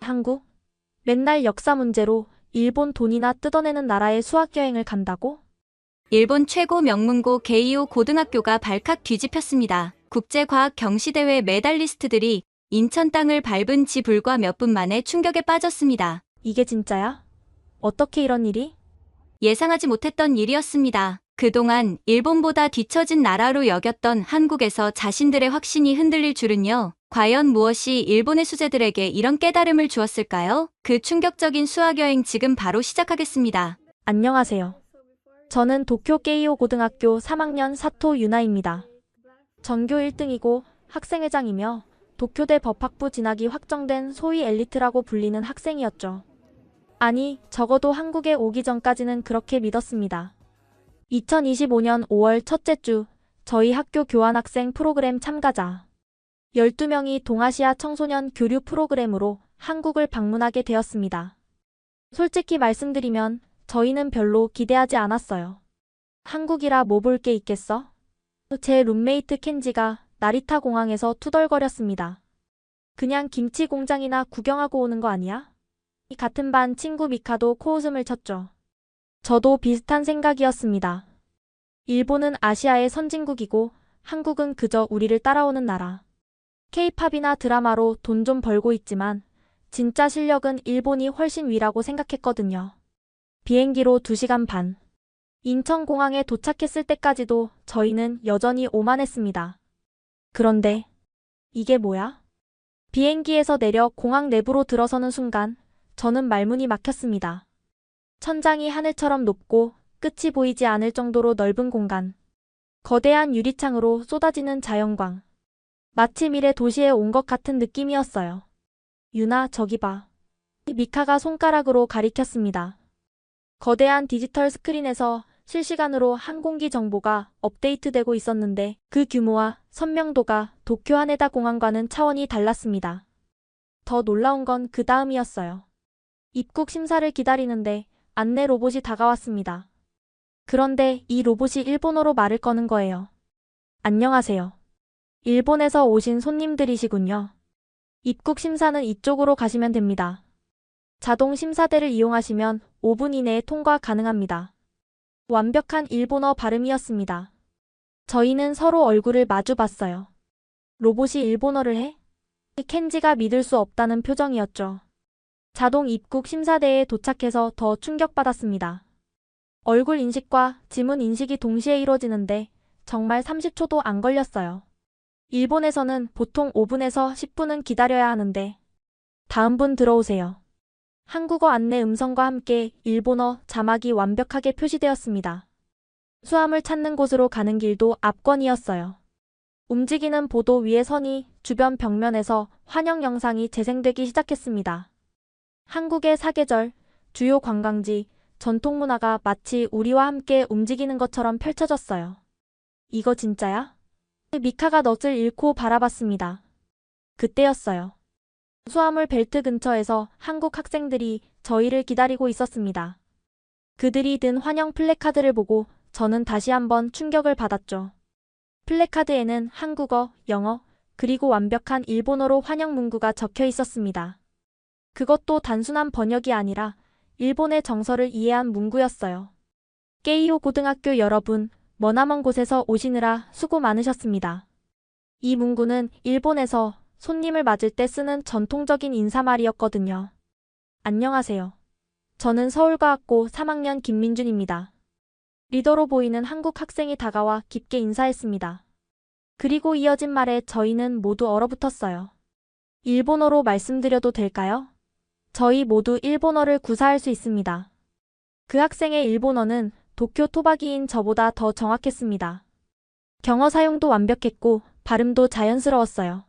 한국? 맨날 역사 문제로 일본 돈이나 뜯어내는 나라에 수학여행을 간다고? 일본 최고 명문고 게이오 고등학교가 발칵 뒤집혔습니다. 국제과학 경시대회 메달리스트들이 인천 땅을 밟은 지 불과 몇 분 만에 충격에 빠졌습니다. 이게 진짜야? 어떻게 이런 일이? 예상하지 못했던 일이었습니다. 그동안 일본보다 뒤처진 나라로 여겼던 한국에서 자신들의 확신이 흔들릴 줄은요. 과연 무엇이 일본의 수재들에게 이런 깨달음을 주었을까요? 그 충격적인 수학여행 지금 바로 시작하겠습니다. 안녕하세요. 저는 도쿄 게이오 고등학교 3학년 사토 유나입니다. 전교 1등이고 학생회장이며 도쿄대 법학부 진학이 확정된 소위 엘리트라고 불리는 학생이었죠. 아니, 적어도 한국에 오기 전까지는 그렇게 믿었습니다. 2025년 5월 첫째 주, 저희 학교 교환학생 프로그램 참가자 12명이 동아시아 청소년 교류 프로그램으로 한국을 방문하게 되었습니다. 솔직히 말씀드리면 저희는 별로 기대하지 않았어요. 한국이라 뭐 볼 게 있겠어? 제 룸메이트 켄지가 나리타 공항에서 투덜거렸습니다. 그냥 김치 공장이나 구경하고 오는 거 아니야? 같은 반 친구 미카도 코웃음을 쳤죠. 저도 비슷한 생각이었습니다. 일본은 아시아의 선진국이고 한국은 그저 우리를 따라오는 나라. K-팝이나 드라마로 돈 좀 벌고 있지만 진짜 실력은 일본이 훨씬 위라고 생각했거든요. 비행기로 2시간 반. 인천공항에 도착했을 때까지도 저희는 여전히 오만했습니다. 그런데 이게 뭐야? 비행기에서 내려 공항 내부로 들어서는 순간 저는 말문이 막혔습니다. 천장이 하늘처럼 높고 끝이 보이지 않을 정도로 넓은 공간. 거대한 유리창으로 쏟아지는 자연광. 마치 미래 도시에 온 것 같은 느낌이었어요. 유나, 저기 봐. 미카가 손가락으로 가리켰습니다. 거대한 디지털 스크린에서 실시간으로 항공기 정보가 업데이트되고 있었는데 그 규모와 선명도가 도쿄 하네다 공항과는 차원이 달랐습니다. 더 놀라운 건 그 다음이었어요. 입국 심사를 기다리는데 안내 로봇이 다가왔습니다. 그런데 이 로봇이 일본어로 말을 거는 거예요. 안녕하세요. 일본에서 오신 손님들이시군요. 입국 심사는 이쪽으로 가시면 됩니다. 자동 심사대를 이용하시면 5분 이내에 통과 가능합니다. 완벽한 일본어 발음이었습니다. 저희는 서로 얼굴을 마주 봤어요. 로봇이 일본어를 해? 켄지가 믿을 수 없다는 표정이었죠. 자동 입국 심사대에 도착해서 더 충격받았습니다. 얼굴 인식과 지문 인식이 동시에 이루어지는데 정말 30초도 안 걸렸어요. 일본에서는 보통 5분에서 10분은 기다려야 하는데 다음 분 들어오세요. 한국어 안내 음성과 함께 일본어 자막이 완벽하게 표시되었습니다. 수암을 찾는 곳으로 가는 길도 압권이었어요. 움직이는 보도 위의 선이 주변 벽면에서 환영 영상이 재생되기 시작했습니다. 한국의 사계절, 주요 관광지, 전통문화가 마치 우리와 함께 움직이는 것처럼 펼쳐졌어요. 이거 진짜야? 미카가 넋을 잃고 바라봤습니다. 그때였어요. 수화물 벨트 근처에서 한국 학생들이 저희를 기다리고 있었습니다. 그들이 든 환영 플래카드를 보고 저는 다시 한번 충격을 받았죠. 플래카드에는 한국어, 영어, 그리고 완벽한 일본어로 환영 문구가 적혀 있었습니다. 그것도 단순한 번역이 아니라 일본의 정서를 이해한 문구였어요. 게이오 고등학교 여러분, 머나먼 곳에서 오시느라 수고 많으셨습니다. 이 문구는 일본에서 손님을 맞을 때 쓰는 전통적인 인사말이었거든요. 안녕하세요. 저는 서울과학고 3학년 김민준입니다. 리더로 보이는 한국 학생이 다가와 깊게 인사했습니다. 그리고 이어진 말에 저희는 모두 얼어붙었어요. 일본어로 말씀드려도 될까요? 저희 모두 일본어를 구사할 수 있습니다. 그 학생의 일본어는 도쿄 토박이인 저보다 더 정확했습니다. 경어 사용도 완벽했고 발음도 자연스러웠어요.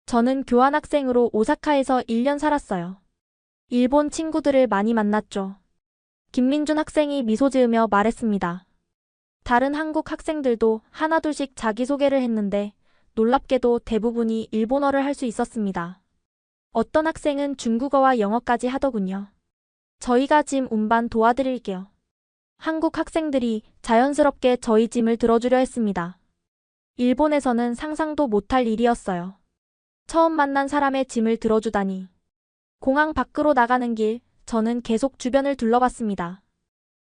저는 교환학생으로 오사카에서 1년 살았어요. 일본 친구들을 많이 만났죠. 김민준 학생이 미소 지으며 말했습니다. 다른 한국 학생들도 하나둘씩 자기소개를 했는데 놀랍게도 대부분이 일본어를 할 수 있었습니다. 어떤 학생은 중국어와 영어까지 하더군요. 저희가 짐 운반 도와드릴게요. 한국 학생들이 자연스럽게 저희 짐을 들어주려 했습니다. 일본에서는 상상도 못할 일이었어요. 처음 만난 사람의 짐을 들어주다니. 공항 밖으로 나가는 길, 저는 계속 주변을 둘러봤습니다.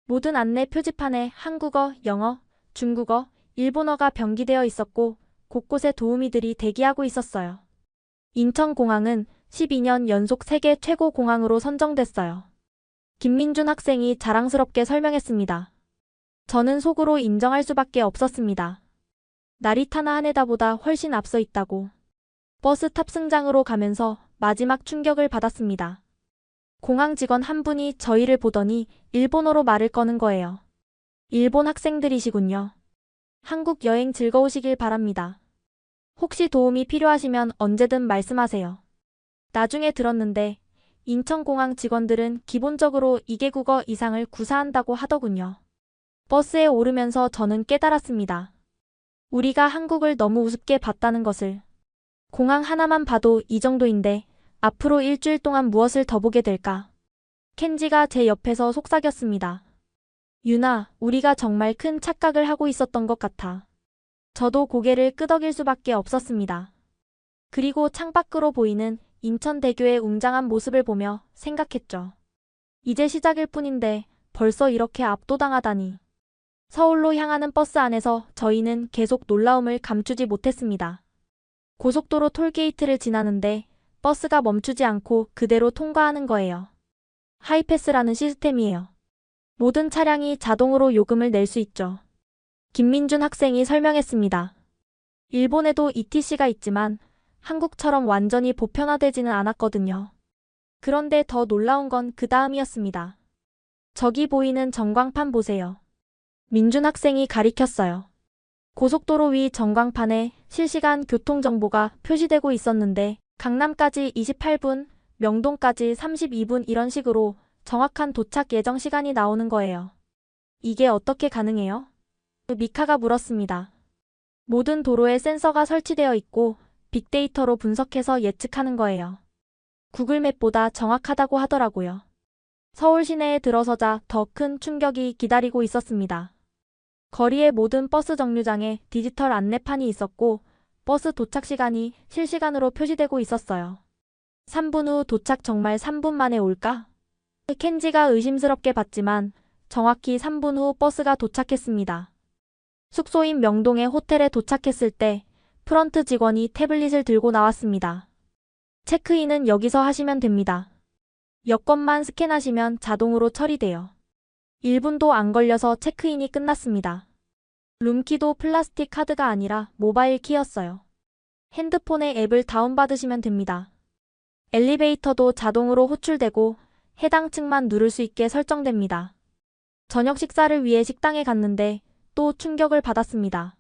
모든 안내 표지판에 한국어, 영어, 중국어, 일본어가 병기되어 있었고 곳곳에 도우미들이 대기하고 있었어요. 인천공항은 12년 연속 세계 최고 공항으로 선정됐어요. 김민준 학생이 자랑스럽게 설명했습니다. 저는 속으로 인정할 수밖에 없었습니다. 나리타나 하네다보다 훨씬 앞서 있다고. 버스 탑승장으로 가면서 마지막 충격을 받았습니다. 공항 직원 한 분이 저희를 보더니 일본어로 말을 거는 거예요. 일본 학생들이시군요. 한국 여행 즐거우시길 바랍니다. 혹시 도움이 필요하시면 언제든 말씀하세요. 나중에 들었는데 인천공항 직원들은 기본적으로 2개국어 이상을 구사한다고 하더군요. 버스에 오르면서 저는 깨달았습니다. 우리가 한국을 너무 우습게 봤다는 것을. 공항 하나만 봐도 이 정도인데 앞으로 일주일 동안 무엇을 더 보게 될까? 켄지가 제 옆에서 속삭였습니다. 유나, 우리가 정말 큰 착각을 하고 있었던 것 같아. 저도 고개를 끄덕일 수밖에 없었습니다. 그리고 창밖으로 보이는 인천대교의 웅장한 모습을 보며 생각했죠. 이제 시작일 뿐인데 벌써 이렇게 압도당하다니. 서울로 향하는 버스 안에서 저희는 계속 놀라움을 감추지 못했습니다. 고속도로 톨게이트를 지나는데 버스가 멈추지 않고 그대로 통과하는 거예요. 하이패스라는 시스템이에요. 모든 차량이 자동으로 요금을 낼 수 있죠. 김민준 학생이 설명했습니다. 일본에도 ETC가 있지만 한국처럼 완전히 보편화되지는 않았거든요. 그런데 더 놀라운 건 그 다음이었습니다. 저기 보이는 전광판 보세요. 민준 학생이 가리켰어요. 고속도로 위 전광판에 실시간 교통정보가 표시되고 있었는데 강남까지 28분, 명동까지 32분 이런 식으로 정확한 도착 예정 시간이 나오는 거예요. 이게 어떻게 가능해요? 미카가 물었습니다. 모든 도로에 센서가 설치되어 있고 빅데이터로 분석해서 예측하는 거예요. 구글맵보다 정확하다고 하더라고요. 서울 시내에 들어서자 더 큰 충격이 기다리고 있었습니다. 거리의 모든 버스 정류장에 디지털 안내판이 있었고 버스 도착 시간이 실시간으로 표시되고 있었어요. 3분 후 도착. 정말 3분 만에 올까? 켄지가 의심스럽게 봤지만 정확히 3분 후 버스가 도착했습니다. 숙소인 명동의 호텔에 도착했을 때 프런트 직원이 태블릿을 들고 나왔습니다. 체크인은 여기서 하시면 됩니다. 여권만 스캔하시면 자동으로 처리돼요. 1분도 안 걸려서 체크인이 끝났습니다. 룸키도 플라스틱 카드가 아니라 모바일 키였어요. 핸드폰에 앱을 다운받으시면 됩니다. 엘리베이터도 자동으로 호출되고 해당 층만 누를 수 있게 설정됩니다. 저녁 식사를 위해 식당에 갔는데 또 충격을 받았습니다.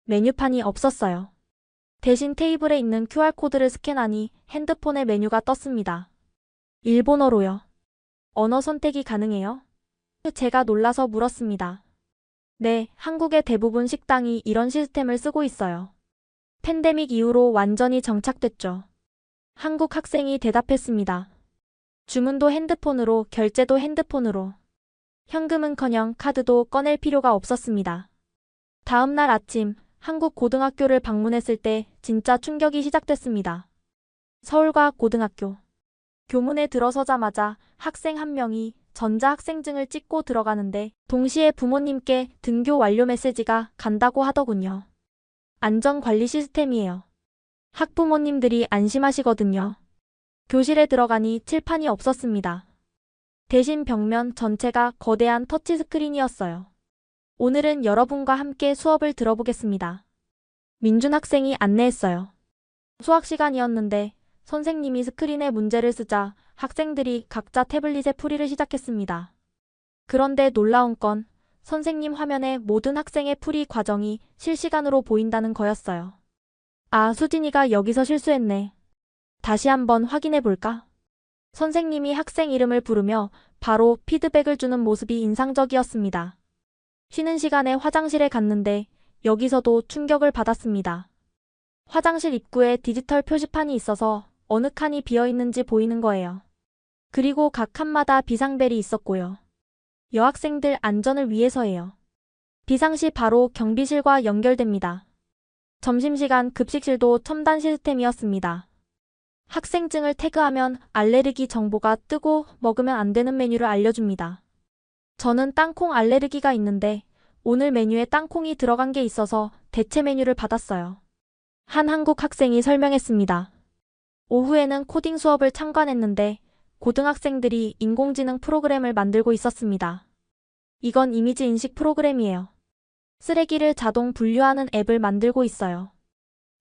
메뉴판이 없었어요. 대신 테이블에 있는 QR코드를 스캔하니 핸드폰에 메뉴가 떴습니다. 일본어로요. 언어 선택이 가능해요? 제가 놀라서 물었습니다. 네, 한국의 대부분 식당이 이런 시스템을 쓰고 있어요. 팬데믹 이후로 완전히 정착됐죠. 한국 학생이 대답했습니다. 주문도 핸드폰으로, 결제도 핸드폰으로. 현금은커녕 카드도 꺼낼 필요가 없었습니다. 다음 날 아침 한국 고등학교를 방문했을 때 진짜 충격이 시작됐습니다. 서울과학 고등학교. 교문에 들어서자마자 학생 한 명이 전자학생증을 찍고 들어가는데 동시에 부모님께 등교 완료 메시지가 간다고 하더군요. 안전관리 시스템이에요. 학부모님들이 안심하시거든요. 교실에 들어가니 칠판이 없었습니다. 대신 벽면 전체가 거대한 터치스크린이었어요. 오늘은 여러분과 함께 수업을 들어보겠습니다. 민준 학생이 안내했어요. 수학 시간이었는데 선생님이 스크린에 문제를 쓰자 학생들이 각자 태블릿에 풀이를 시작했습니다. 그런데 놀라운 건 선생님 화면에 모든 학생의 풀이 과정이 실시간으로 보인다는 거였어요. 아, 수진이가 여기서 실수했네. 다시 한번 확인해 볼까? 선생님이 학생 이름을 부르며 바로 피드백을 주는 모습이 인상적이었습니다. 쉬는 시간에 화장실에 갔는데 여기서도 충격을 받았습니다. 화장실 입구에 디지털 표지판이 있어서 어느 칸이 비어있는지 보이는 거예요. 그리고 각 칸마다 비상벨이 있었고요. 여학생들 안전을 위해서예요. 비상시 바로 경비실과 연결됩니다. 점심시간 급식실도 첨단 시스템이었습니다. 학생증을 태그하면 알레르기 정보가 뜨고 먹으면 안 되는 메뉴를 알려줍니다. 저는 땅콩 알레르기가 있는데 오늘 메뉴에 땅콩이 들어간 게 있어서 대체 메뉴를 받았어요. 한 한국 학생이 설명했습니다. 오후에는 코딩 수업을 참관했는데 고등학생들이 인공지능 프로그램을 만들고 있었습니다. 이건 이미지 인식 프로그램이에요. 쓰레기를 자동 분류하는 앱을 만들고 있어요.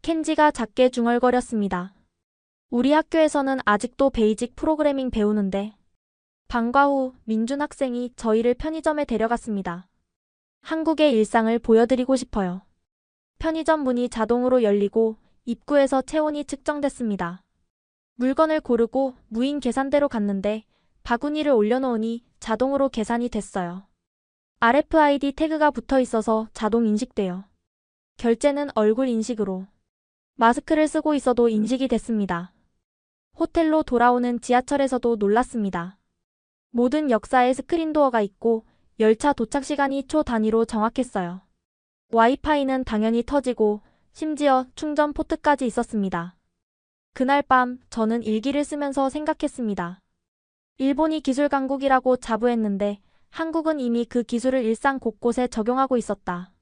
켄지가 작게 중얼거렸습니다. 우리 학교에서는 아직도 베이직 프로그래밍 배우는데 방과 후 민준 학생이 저희를 편의점에 데려갔습니다. 한국의 일상을 보여드리고 싶어요. 편의점 문이 자동으로 열리고 입구에서 체온이 측정됐습니다. 물건을 고르고 무인 계산대로 갔는데 바구니를 올려놓으니 자동으로 계산이 됐어요. RFID 태그가 붙어 있어서 자동 인식돼요. 결제는 얼굴 인식으로. 마스크를 쓰고 있어도 인식이 됐습니다. 호텔로 돌아오는 지하철에서도 놀랐습니다. 모든 역사에 스크린도어가 있고 열차 도착 시간이 초 단위로 정확했어요. 와이파이는 당연히 터지고 심지어 충전 포트까지 있었습니다. 그날 밤 저는 일기를 쓰면서 생각했습니다. 일본이 기술 강국이라고 자부했는데 한국은 이미 그 기술을 일상 곳곳에 적용하고 있었다.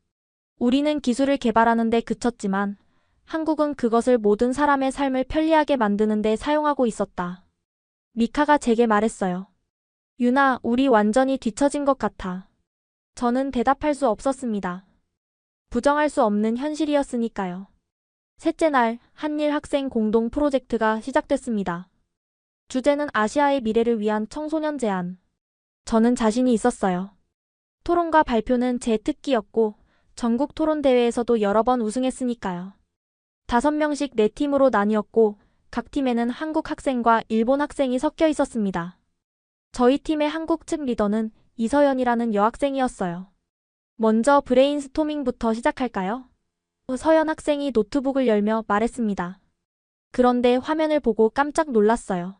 우리는 기술을 개발하는 데 그쳤지만 한국은 그것을 모든 사람의 삶을 편리하게 만드는 데 사용하고 있었다. 미카가 제게 말했어요. 유나, 우리 완전히 뒤처진 것 같아. 저는 대답할 수 없었습니다. 부정할 수 없는 현실이었으니까요. 셋째 날 한일 학생 공동 프로젝트가 시작됐습니다. 주제는 아시아의 미래를 위한 청소년 제안. 저는 자신이 있었어요. 토론과 발표는 제 특기였고 전국 토론 대회에서도 여러 번 우승했으니까요. 5명씩 4팀으로 나뉘었고 각 팀에는 한국 학생과 일본 학생이 섞여 있었습니다. 저희 팀의 한국 측 리더는 이서연이라는 여학생이었어요. 먼저 브레인스토밍부터 시작할까요? 서연 학생이 노트북을 열며 말했습니다. 그런데 화면을 보고 깜짝 놀랐어요.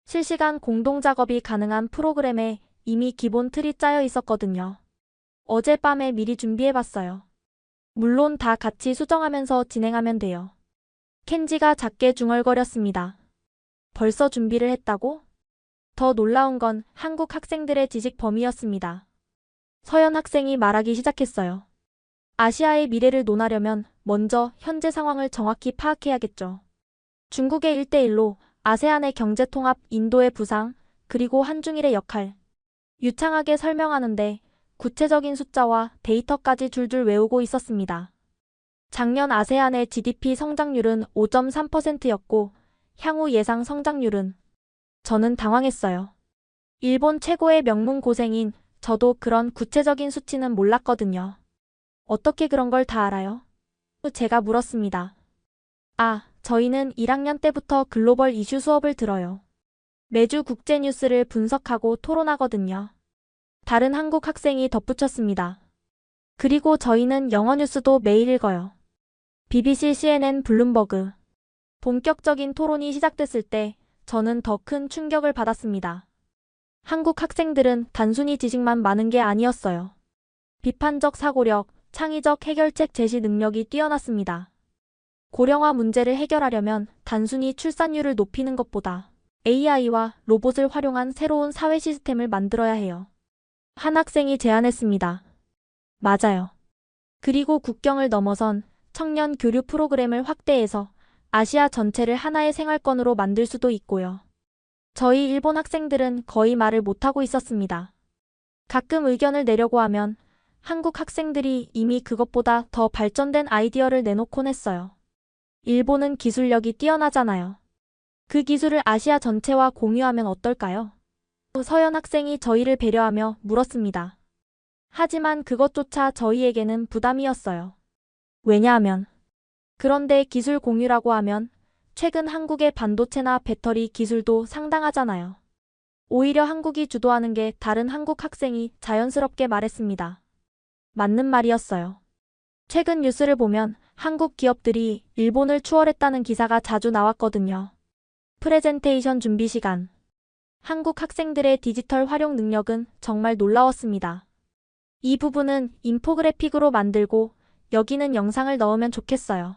실시간 공동 작업이 가능한 프로그램에 이미 기본 틀이 짜여 있었거든요. 어젯밤에 미리 준비해봤어요. 물론 다 같이 수정하면서 진행하면 돼요. 켄지가 작게 중얼거렸습니다. 벌써 준비를 했다고? 더 놀라운 건 한국 학생들의 지식 범위였습니다. 서연 학생이 말하기 시작했어요. 아시아의 미래를 논하려면 먼저 현재 상황을 정확히 파악해야겠죠. 중국의 1대1로 아세안의 경제통합, 인도의 부상, 그리고 한중일의 역할. 유창하게 설명하는데 구체적인 숫자와 데이터까지 줄줄 외우고 있었습니다. 작년 아세안의 GDP 성장률은 5.3%였고 향후 예상 성장률은 저는 당황했어요. 일본 최고의 명문 고생인 저도 그런 구체적인 수치는 몰랐거든요. 어떻게 그런 걸 다 알아요? 제가 물었습니다. 저희는 1학년 때부터 글로벌 이슈 수업을 들어요. 매주 국제 뉴스를 분석하고 토론하거든요. 다른 한국 학생이 덧붙였습니다. 그리고 저희는 영어 뉴스도 매일 읽어요. BBC, CNN, 블룸버그. 본격적인 토론이 시작됐을 때 저는 더 큰 충격을 받았습니다. 한국 학생들은 단순히 지식만 많은 게 아니었어요. 비판적 사고력, 창의적 해결책 제시 능력이 뛰어났습니다. 고령화 문제를 해결하려면 단순히 출산율을 높이는 것보다 AI와 로봇을 활용한 새로운 사회 시스템을 만들어야 해요. 한 학생이 제안했습니다. 맞아요. 그리고 국경을 넘어선 청년 교류 프로그램을 확대해서 아시아 전체를 하나의 생활권으로 만들 수도 있고요. 저희 일본 학생들은 거의 말을 못하고 있었습니다. 가끔 의견을 내려고 하면 한국 학생들이 이미 그것보다 더 발전된 아이디어를 내놓곤 했어요. 일본은 기술력이 뛰어나잖아요. 그 기술을 아시아 전체와 공유하면 어떨까요? 서연 학생이 저희를 배려하며 물었습니다. 하지만 그것조차 저희에게는 부담이었어요. 왜냐하면 그런데 기술 공유라고 하면 최근 한국의 반도체나 배터리 기술도 상당하잖아요. 오히려 한국이 주도하는 게 다른 한국 학생이 자연스럽게 말했습니다. 맞는 말이었어요. 최근 뉴스를 보면 한국 기업들이 일본을 추월했다는 기사가 자주 나왔거든요. 프레젠테이션 준비 시간. 한국 학생들의 디지털 활용 능력은 정말 놀라웠습니다. 이 부분은 인포그래픽으로 만들고 여기는 영상을 넣으면 좋겠어요.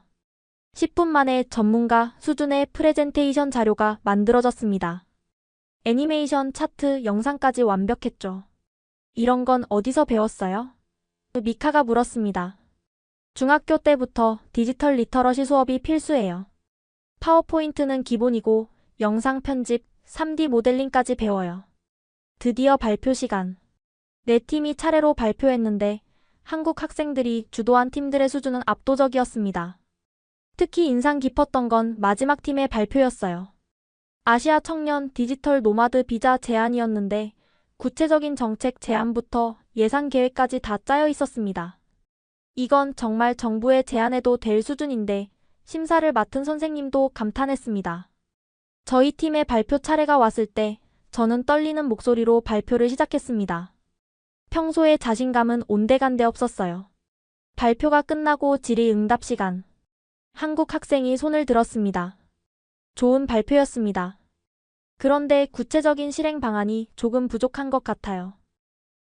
10분 만에 전문가 수준의 프레젠테이션 자료가 만들어졌습니다. 애니메이션, 차트, 영상까지 완벽했죠. 이런 건 어디서 배웠어요? 미카가 물었습니다. 중학교 때부터 디지털 리터러시 수업이 필수예요. 파워포인트는 기본이고 영상 편집, 3D 모델링까지 배워요. 드디어 발표 시간. 네 팀이 차례로 발표했는데 한국 학생들이 주도한 팀들의 수준은 압도적이었습니다. 특히 인상 깊었던 건 마지막 팀의 발표였어요. 아시아 청년 디지털 노마드 비자 제안이었는데 구체적인 정책 제안부터 예산 계획까지 다 짜여 있었습니다. 이건 정말 정부의 제안해도 될 수준인데 심사를 맡은 선생님도 감탄했습니다. 저희 팀의 발표 차례가 왔을 때 저는 떨리는 목소리로 발표를 시작했습니다. 평소에 자신감은 온데간데 없었어요. 발표가 끝나고 질의응답 시간. 한국 학생이 손을 들었습니다. 좋은 발표였습니다. 그런데 구체적인 실행 방안이 조금 부족한 것 같아요.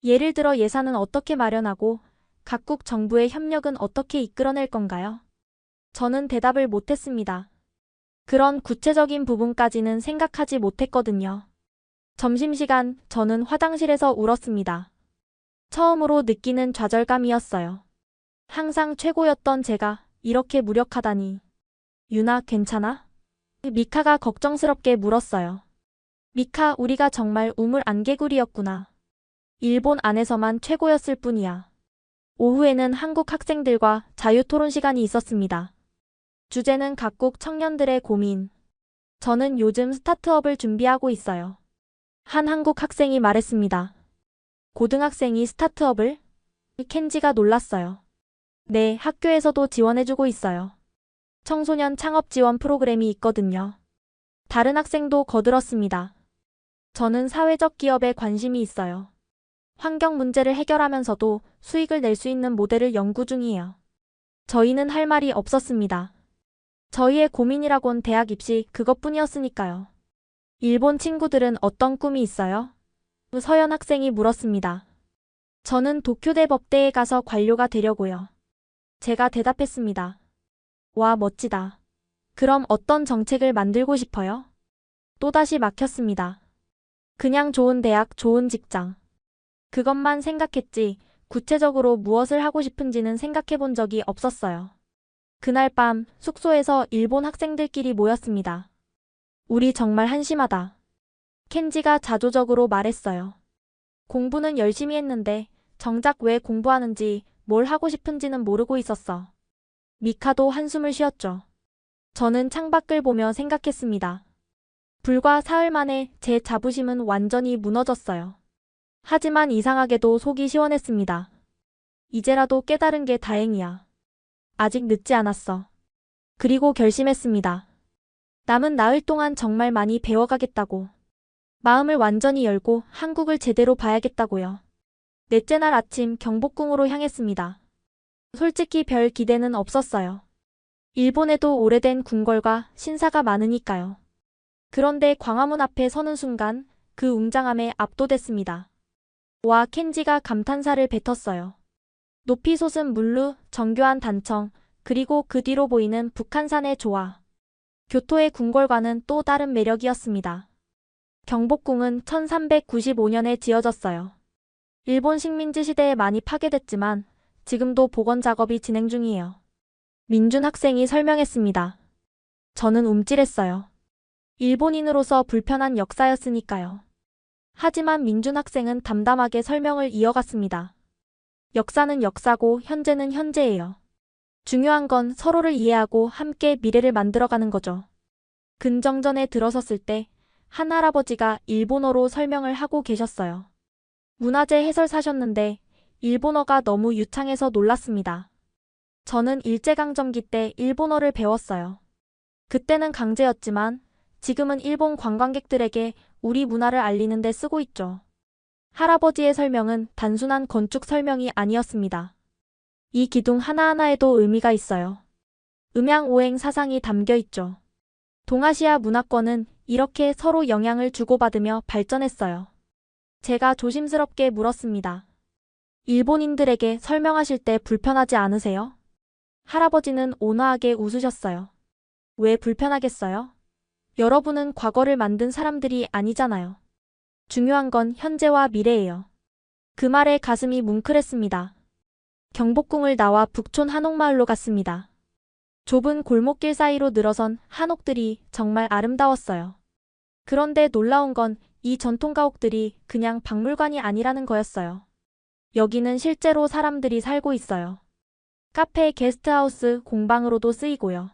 예를 들어 예산은 어떻게 마련하고 각국 정부의 협력은 어떻게 이끌어낼 건가요? 저는 대답을 못했습니다. 그런 구체적인 부분까지는 생각하지 못했거든요. 점심시간 저는 화장실에서 울었습니다. 처음으로 느끼는 좌절감이었어요. 항상 최고였던 제가 이렇게 무력하다니. 유나, 괜찮아? 미카가 걱정스럽게 물었어요. 미카, 우리가 정말 우물 안개구리였구나. 일본 안에서만 최고였을 뿐이야. 오후에는 한국 학생들과 자유토론 시간이 있었습니다. 주제는 각국 청년들의 고민. 저는 요즘 스타트업을 준비하고 있어요. 한 한국 학생이 말했습니다. 고등학생이 스타트업을? 켄지가 놀랐어요. 네, 학교에서도 지원해주고 있어요. 청소년 창업 지원 프로그램이 있거든요. 다른 학생도 거들었습니다. 저는 사회적 기업에 관심이 있어요. 환경 문제를 해결하면서도 수익을 낼 수 있는 모델을 연구 중이에요. 저희는 할 말이 없었습니다. 저희의 고민이라곤 대학 입시 그것뿐이었으니까요. 일본 친구들은 어떤 꿈이 있어요? 서연 학생이 물었습니다. 저는 도쿄대 법대에 가서 관료가 되려고요. 제가 대답했습니다. 와, 멋지다. 그럼 어떤 정책을 만들고 싶어요? 또다시 막혔습니다. 그냥 좋은 대학, 좋은 직장. 그것만 생각했지 구체적으로 무엇을 하고 싶은지는 생각해 본 적이 없었어요. 그날 밤 숙소에서 일본 학생들끼리 모였습니다. 우리 정말 한심하다. 켄지가 자조적으로 말했어요. 공부는 열심히 했는데 정작 왜 공부하는지 뭘 하고 싶은지는 모르고 있었어. 미카도 한숨을 쉬었죠. 저는 창밖을 보며 생각했습니다. 불과 사흘 만에 제 자부심은 완전히 무너졌어요. 하지만 이상하게도 속이 시원했습니다. 이제라도 깨달은 게 다행이야. 아직 늦지 않았어. 그리고 결심했습니다. 남은 나흘 동안 정말 많이 배워가겠다고. 마음을 완전히 열고 한국을 제대로 봐야겠다고요. 넷째 날 아침 경복궁으로 향했습니다. 솔직히 별 기대는 없었어요. 일본에도 오래된 궁궐과 신사가 많으니까요. 그런데 광화문 앞에 서는 순간 그 웅장함에 압도됐습니다. 와, 켄지가 감탄사를 뱉었어요. 높이 솟은 물루, 정교한 단청, 그리고 그 뒤로 보이는 북한산의 조화. 교토의 궁궐과는 또 다른 매력이었습니다. 경복궁은 1395년에 지어졌어요. 일본 식민지 시대에 많이 파괴됐지만 지금도 복원 작업이 진행 중이에요. 민준 학생이 설명했습니다. 저는 움찔했어요. 일본인으로서 불편한 역사였으니까요. 하지만 민준 학생은 담담하게 설명을 이어갔습니다. 역사는 역사고 현재는 현재예요. 중요한 건 서로를 이해하고 함께 미래를 만들어가는 거죠. 근정전에 들어섰을 때 한 할아버지가 일본어로 설명을 하고 계셨어요. 문화재 해설사셨는데 일본어가 너무 유창해서 놀랐습니다. 저는 일제강점기 때 일본어를 배웠어요. 그때는 강제였지만 지금은 일본 관광객들에게 우리 문화를 알리는 데 쓰고 있죠. 할아버지의 설명은 단순한 건축 설명이 아니었습니다. 이 기둥 하나하나에도 의미가 있어요. 음양오행 사상이 담겨 있죠. 동아시아 문화권은 이렇게 서로 영향을 주고받으며 발전했어요. 제가 조심스럽게 물었습니다. 일본인들에게 설명하실 때 불편하지 않으세요? 할아버지는 온화하게 웃으셨어요. 왜 불편하겠어요? 여러분은 과거를 만든 사람들이 아니잖아요. 중요한 건 현재와 미래예요. 그 말에 가슴이 뭉클했습니다. 경복궁을 나와 북촌 한옥마을로 갔습니다. 좁은 골목길 사이로 늘어선 한옥들이 정말 아름다웠어요. 그런데 놀라운 건 이 전통 가옥들이 그냥 박물관이 아니라는 거였어요. 여기는 실제로 사람들이 살고 있어요. 카페, 게스트하우스, 공방으로도 쓰이고요.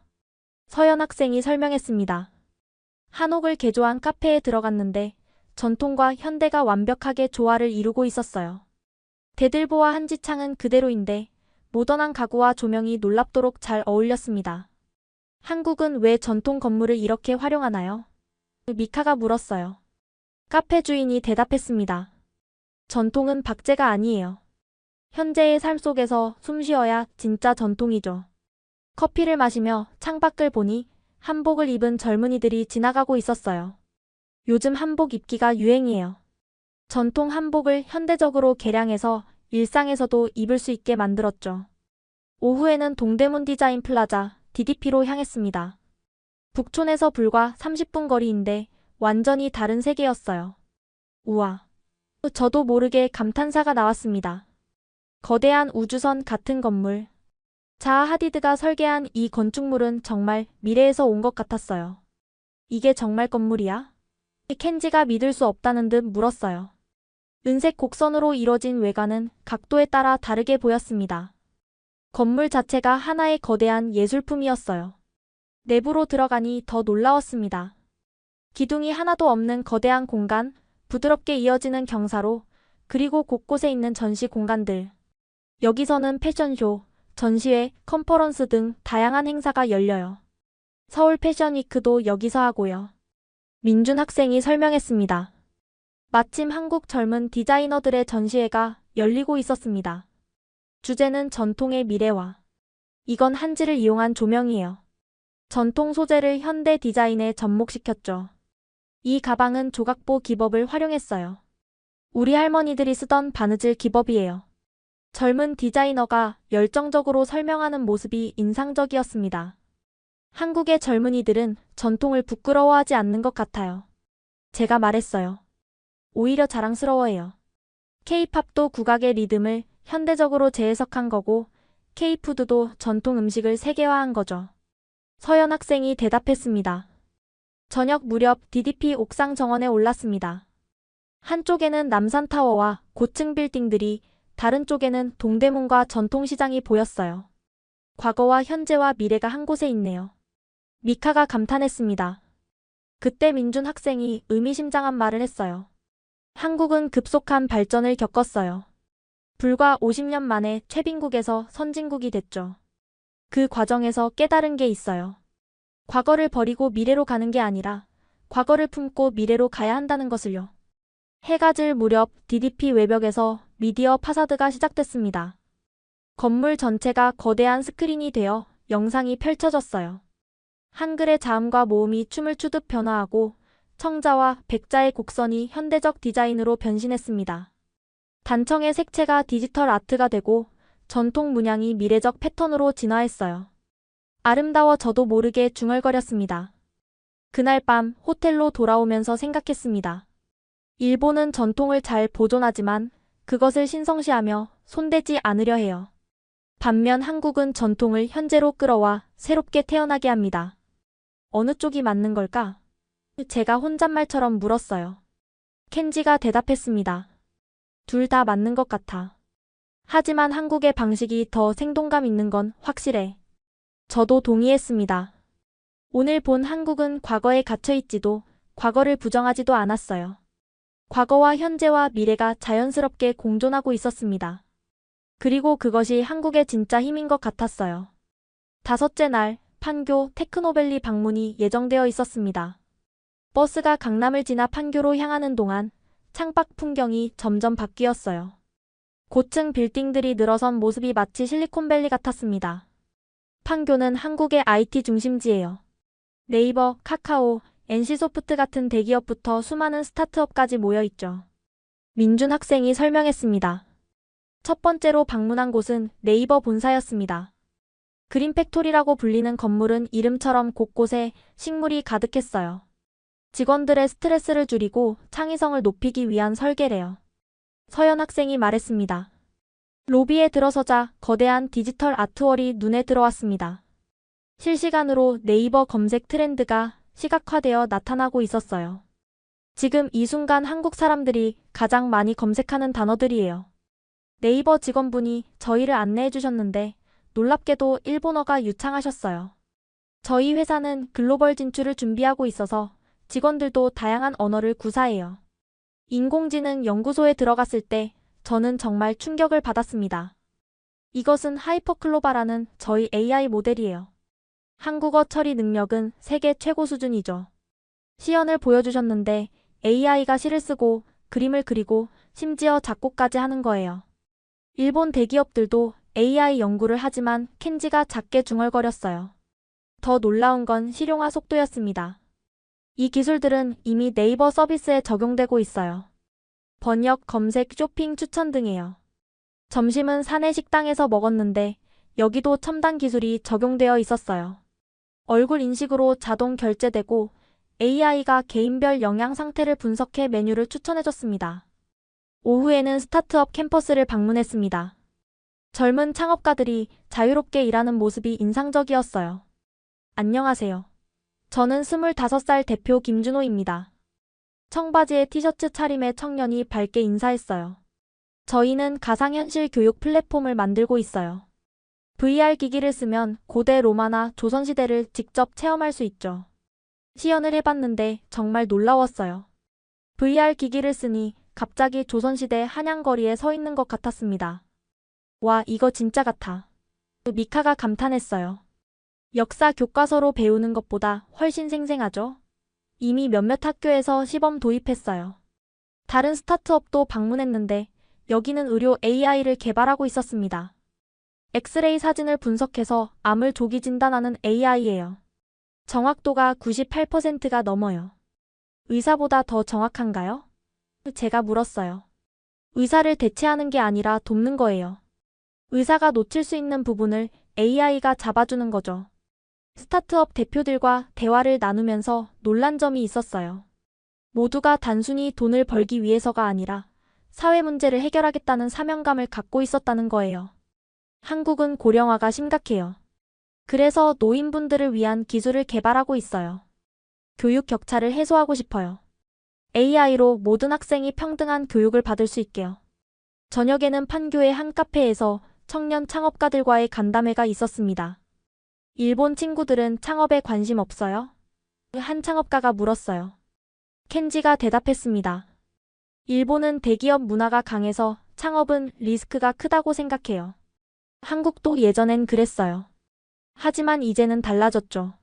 서연 학생이 설명했습니다. 한옥을 개조한 카페에 들어갔는데 전통과 현대가 완벽하게 조화를 이루고 있었어요. 대들보와 한지창은 그대로인데 모던한 가구와 조명이 놀랍도록 잘 어울렸습니다. 한국은 왜 전통 건물을 이렇게 활용하나요? 미카가 물었어요. 카페 주인이 대답했습니다. 전통은 박제가 아니에요. 현재의 삶 속에서 숨 쉬어야 진짜 전통이죠. 커피를 마시며 창밖을 보니 한복을 입은 젊은이들이 지나가고 있었어요. 요즘 한복 입기가 유행이에요. 전통 한복을 현대적으로 개량해서 일상에서도 입을 수 있게 만들었죠. 오후에는 동대문 디자인 플라자 DDP로 향했습니다. 북촌에서 불과 30분 거리인데 완전히 다른 세계였어요. 우와. 저도 모르게 감탄사가 나왔습니다. 거대한 우주선 같은 건물. 자하 하디드가 설계한 이 건축물은 정말 미래에서 온 것 같았어요. 이게 정말 건물이야? 켄지가 믿을 수 없다는 듯 물었어요. 은색 곡선으로 이뤄진 외관은 각도에 따라 다르게 보였습니다. 건물 자체가 하나의 거대한 예술품이었어요. 내부로 들어가니 더 놀라웠습니다. 기둥이 하나도 없는 거대한 공간, 부드럽게 이어지는 경사로, 그리고 곳곳에 있는 전시 공간들. 여기서는 패션쇼, 전시회, 컨퍼런스 등 다양한 행사가 열려요. 서울 패션위크도 여기서 하고요. 민준 학생이 설명했습니다. 마침 한국 젊은 디자이너들의 전시회가 열리고 있었습니다. 주제는 전통의 미래화. 이건 한지를 이용한 조명이에요. 전통 소재를 현대 디자인에 접목시켰죠. 이 가방은 조각보 기법을 활용했어요. 우리 할머니들이 쓰던 바느질 기법이에요. 젊은 디자이너가 열정적으로 설명하는 모습이 인상적이었습니다. 한국의 젊은이들은 전통을 부끄러워하지 않는 것 같아요. 제가 말했어요. 오히려 자랑스러워해요. K-팝도 국악의 리듬을 현대적으로 재해석한 거고 K-푸드도 전통 음식을 세계화한 거죠. 서연 학생이 대답했습니다. 저녁 무렵 DDP 옥상 정원에 올랐습니다. 한쪽에는 남산타워와 고층 빌딩들이, 다른 쪽에는 동대문과 전통시장이 보였어요. 과거와 현재와 미래가 한 곳에 있네요. 미카가 감탄했습니다. 그때 민준 학생이 의미심장한 말을 했어요. 한국은 급속한 발전을 겪었어요. 불과 50년 만에 최빈국에서 선진국이 됐죠. 그 과정에서 깨달은 게 있어요. 과거를 버리고 미래로 가는 게 아니라 과거를 품고 미래로 가야 한다는 것을요. 해가 질 무렵 DDP 외벽에서 미디어 파사드가 시작됐습니다. 건물 전체가 거대한 스크린이 되어 영상이 펼쳐졌어요. 한글의 자음과 모음이 춤을 추듯 변화하고 청자와 백자의 곡선이 현대적 디자인으로 변신했습니다. 단청의 색채가 디지털 아트가 되고 전통 문양이 미래적 패턴으로 진화했어요. 아름다워 저도 모르게 중얼거렸습니다. 그날 밤 호텔로 돌아오면서 생각했습니다. 일본은 전통을 잘 보존하지만 그것을 신성시하며 손대지 않으려 해요. 반면 한국은 전통을 현재로 끌어와 새롭게 태어나게 합니다. 어느 쪽이 맞는 걸까? 제가 혼잣말처럼 물었어요. 켄지가 대답했습니다. 둘 다 맞는 것 같아. 하지만 한국의 방식이 더 생동감 있는 건 확실해. 저도 동의했습니다. 오늘 본 한국은 과거에 갇혀있지도 과거를 부정하지도 않았어요. 과거와 현재와 미래가 자연스럽게 공존하고 있었습니다. 그리고 그것이 한국의 진짜 힘인 것 같았어요. 5째 날, 판교 테크노밸리 방문이 예정되어 있었습니다. 버스가 강남을 지나 판교로 향하는 동안 창밖 풍경이 점점 바뀌었어요. 고층 빌딩들이 늘어선 모습이 마치 실리콘밸리 같았습니다. 판교는 한국의 IT 중심지예요. 네이버, 카카오, NC소프트 같은 대기업부터 수많은 스타트업까지 모여있죠. 민준 학생이 설명했습니다. 첫 번째로 방문한 곳은 네이버 본사였습니다. 그린 팩토리라고 불리는 건물은 이름처럼 곳곳에 식물이 가득했어요. 직원들의 스트레스를 줄이고 창의성을 높이기 위한 설계래요. 서연 학생이 말했습니다. 로비에 들어서자 거대한 디지털 아트월이 눈에 들어왔습니다. 실시간으로 네이버 검색 트렌드가 시각화되어 나타나고 있었어요. 지금 이 순간 한국 사람들이 가장 많이 검색하는 단어들이에요. 네이버 직원분이 저희를 안내해 주셨는데 놀랍게도 일본어가 유창하셨어요. 저희 회사는 글로벌 진출을 준비하고 있어서 직원들도 다양한 언어를 구사해요. 인공지능 연구소에 들어갔을 때 저는 정말 충격을 받았습니다. 이것은 하이퍼클로바라는 저희 AI 모델이에요. 한국어 처리 능력은 세계 최고 수준이죠. 시연을 보여주셨는데 AI가 시를 쓰고 그림을 그리고 심지어 작곡까지 하는 거예요. 일본 대기업들도 AI 연구를 하지만 켄지가 작게 중얼거렸어요. 더 놀라운 건 실용화 속도였습니다. 이 기술들은 이미 네이버 서비스에 적용되고 있어요. 번역, 검색, 쇼핑, 추천 등이에요. 점심은 사내 식당에서 먹었는데 여기도 첨단 기술이 적용되어 있었어요. 얼굴 인식으로 자동 결제되고 AI가 개인별 영양 상태를 분석해 메뉴를 추천해줬습니다. 오후에는 스타트업 캠퍼스를 방문했습니다. 젊은 창업가들이 자유롭게 일하는 모습이 인상적이었어요. 안녕하세요. 저는 25살 대표 김준호입니다. 청바지에 티셔츠 차림의 청년이 밝게 인사했어요. 저희는 가상현실 교육 플랫폼을 만들고 있어요. VR 기기를 쓰면 고대 로마나 조선시대를 직접 체험할 수 있죠. 시연을 해봤는데 정말 놀라웠어요. VR 기기를 쓰니 갑자기 조선시대 한양거리에 서 있는 것 같았습니다. 와, 이거 진짜 같아. 미카가 감탄했어요. 역사 교과서로 배우는 것보다 훨씬 생생하죠? 이미 몇몇 학교에서 시범 도입했어요. 다른 스타트업도 방문했는데 여기는 의료 AI를 개발하고 있었습니다. 엑스레이 사진을 분석해서 암을 조기 진단하는 AI예요. 정확도가 98%가 넘어요. 의사보다 더 정확한가요? 제가 물었어요. 의사를 대체하는 게 아니라 돕는 거예요. 의사가 놓칠 수 있는 부분을 AI가 잡아주는 거죠. 스타트업 대표들과 대화를 나누면서 놀란 점이 있었어요. 모두가 단순히 돈을 벌기 위해서가 아니라 사회 문제를 해결하겠다는 사명감을 갖고 있었다는 거예요. 한국은 고령화가 심각해요. 그래서 노인분들을 위한 기술을 개발하고 있어요. 교육 격차를 해소하고 싶어요. AI로 모든 학생이 평등한 교육을 받을 수 있게요. 저녁에는 판교의 한 카페에서 청년 창업가들과의 간담회가 있었습니다. 일본 친구들은 창업에 관심 없어요? 한 창업가가 물었어요. 켄지가 대답했습니다. 일본은 대기업 문화가 강해서 창업은 리스크가 크다고 생각해요. 한국도 예전엔 그랬어요. 하지만 이제는 달라졌죠.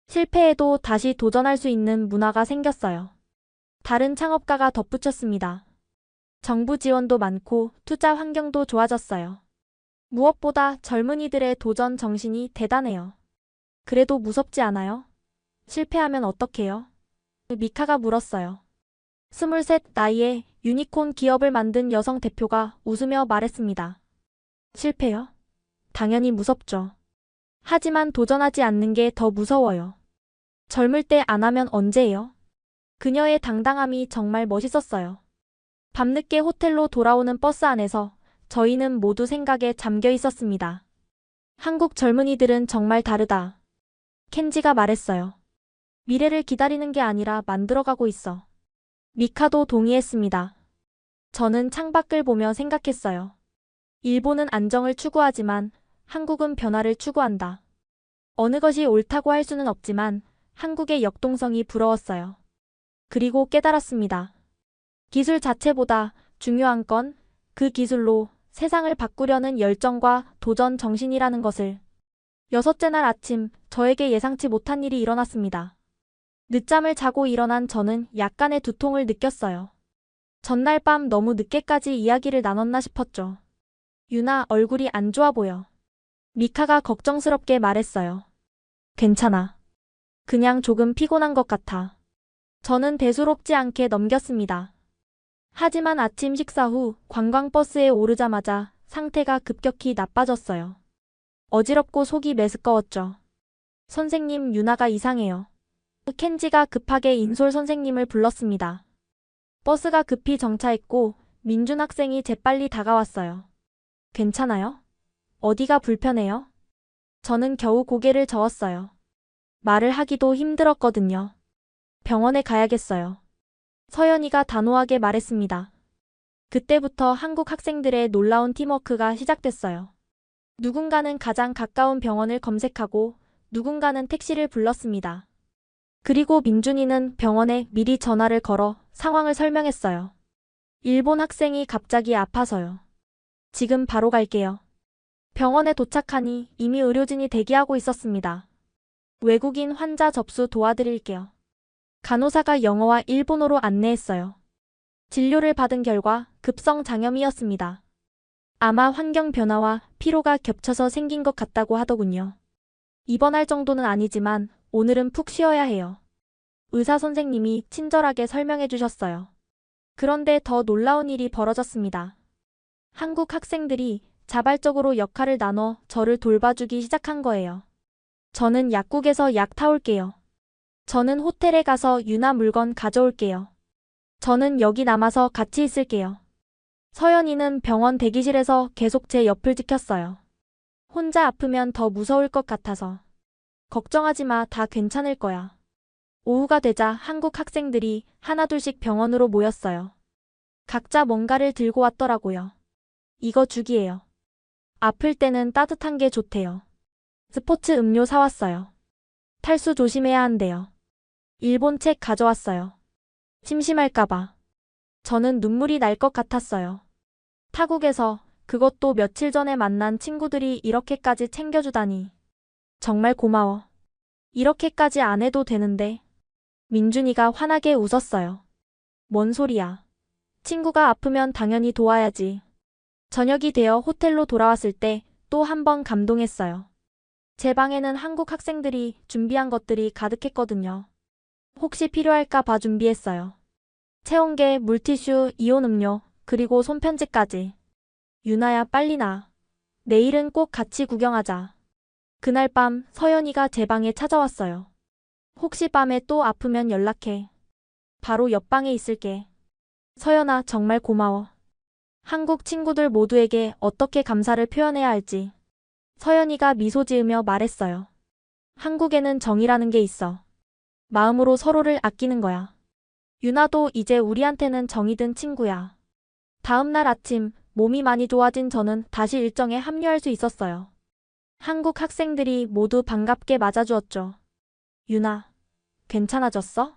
실패해도 다시 도전할 수 있는 문화가 생겼어요. 다른 창업가가 덧붙였습니다. 정부 지원도 많고 투자 환경도 좋아졌어요. 무엇보다 젊은이들의 도전 정신이 대단해요. 그래도 무섭지 않아요? 실패하면 어떡해요? 미카가 물었어요. 23 나이에 유니콘 기업을 만든 여성 대표가 웃으며 말했습니다. 실패요? 당연히 무섭죠. 하지만 도전하지 않는 게 더 무서워요. 젊을 때 안 하면 언제예요? 그녀의 당당함이 정말 멋있었어요. 밤늦게 호텔로 돌아오는 버스 안에서 저희는 모두 생각에 잠겨 있었습니다. 한국 젊은이들은 정말 다르다. 켄지가 말했어요. 미래를 기다리는 게 아니라 만들어가고 있어. 미카도 동의했습니다. 저는 창밖을 보며 생각했어요. 일본은 안정을 추구하지만 한국은 변화를 추구한다. 어느 것이 옳다고 할 수는 없지만 한국의 역동성이 부러웠어요. 그리고 깨달았습니다. 기술 자체보다 중요한 건 그 기술로 세상을 바꾸려는 열정과 도전 정신이라는 것을. 여섯째 날 아침, 저에게 예상치 못한 일이 일어났습니다. 늦잠을 자고 일어난 저는 약간의 두통을 느꼈어요. 전날 밤 너무 늦게까지 이야기를 나눴나 싶었죠. 유나, 얼굴이 안 좋아 보여. 미카가 걱정스럽게 말했어요. 괜찮아. 그냥 조금 피곤한 것 같아. 저는 대수롭지 않게 넘겼습니다. 하지만 아침 식사 후 관광버스에 오르자마자 상태가 급격히 나빠졌어요. 어지럽고 속이 메스꺼웠죠. 선생님, 유나가 이상해요. 켄지가 급하게 인솔 선생님을 불렀습니다. 버스가 급히 정차했고 민준 학생이 재빨리 다가왔어요. 괜찮아요? 어디가 불편해요? 저는 겨우 고개를 저었어요. 말을 하기도 힘들었거든요. 병원에 가야겠어요. 서연이가 단호하게 말했습니다. 그때부터 한국 학생들의 놀라운 팀워크가 시작됐어요. 누군가는 가장 가까운 병원을 검색하고 누군가는 택시를 불렀습니다. 그리고 민준이는 병원에 미리 전화를 걸어 상황을 설명했어요. 일본 학생이 갑자기 아파서요. 지금 바로 갈게요. 병원에 도착하니 이미 의료진이 대기하고 있었습니다. 외국인 환자 접수 도와드릴게요. 간호사가 영어와 일본어로 안내했어요. 진료를 받은 결과 급성 장염이었습니다. 아마 환경 변화와 피로가 겹쳐서 생긴 것 같다고 하더군요. 입원할 정도는 아니지만 오늘은 푹 쉬어야 해요. 의사 선생님이 친절하게 설명해 주셨어요. 그런데 더 놀라운 일이 벌어졌습니다. 한국 학생들이 자발적으로 역할을 나눠 저를 돌봐주기 시작한 거예요. 저는 약국에서 약 타올게요. 저는 호텔에 가서 유나 물건 가져올게요. 저는 여기 남아서 같이 있을게요. 서연이는 병원 대기실에서 계속 제 옆을 지켰어요. 혼자 아프면 더 무서울 것 같아서. 걱정하지 마, 다 괜찮을 거야. 오후가 되자 한국 학생들이 하나둘씩 병원으로 모였어요. 각자 뭔가를 들고 왔더라고요. 이거 죽이에요. 아플 때는 따뜻한 게 좋대요. 스포츠 음료 사왔어요. 탈수 조심해야 한대요. 일본 책 가져왔어요. 심심할까봐. 저는 눈물이 날 것 같았어요. 타국에서, 그것도 며칠 전에 만난 친구들이 이렇게까지 챙겨주다니. 정말 고마워. 이렇게까지 안 해도 되는데. 민준이가 환하게 웃었어요. 뭔 소리야. 친구가 아프면 당연히 도와야지. 저녁이 되어 호텔로 돌아왔을 때 또 한 번 감동했어요. 제 방에는 한국 학생들이 준비한 것들이 가득했거든요. 혹시 필요할까 봐 준비했어요. 체온계, 물티슈, 이온 음료, 그리고 손편지까지. 유나야, 빨리 나. 내일은 꼭 같이 구경하자. 그날 밤 서연이가 제 방에 찾아왔어요. 혹시 밤에 또 아프면 연락해. 바로 옆방에 있을게. 서연아, 정말 고마워. 한국 친구들 모두에게 어떻게 감사를 표현해야 할지. 서연이가 미소 지으며 말했어요. 한국에는 정이라는 게 있어. 마음으로 서로를 아끼는 거야. 유나도 이제 우리한테는 정이 든 친구야. 다음 날 아침, 몸이 많이 좋아진 저는 다시 일정에 합류할 수 있었어요. 한국 학생들이 모두 반갑게 맞아주었죠. 유나, 괜찮아졌어?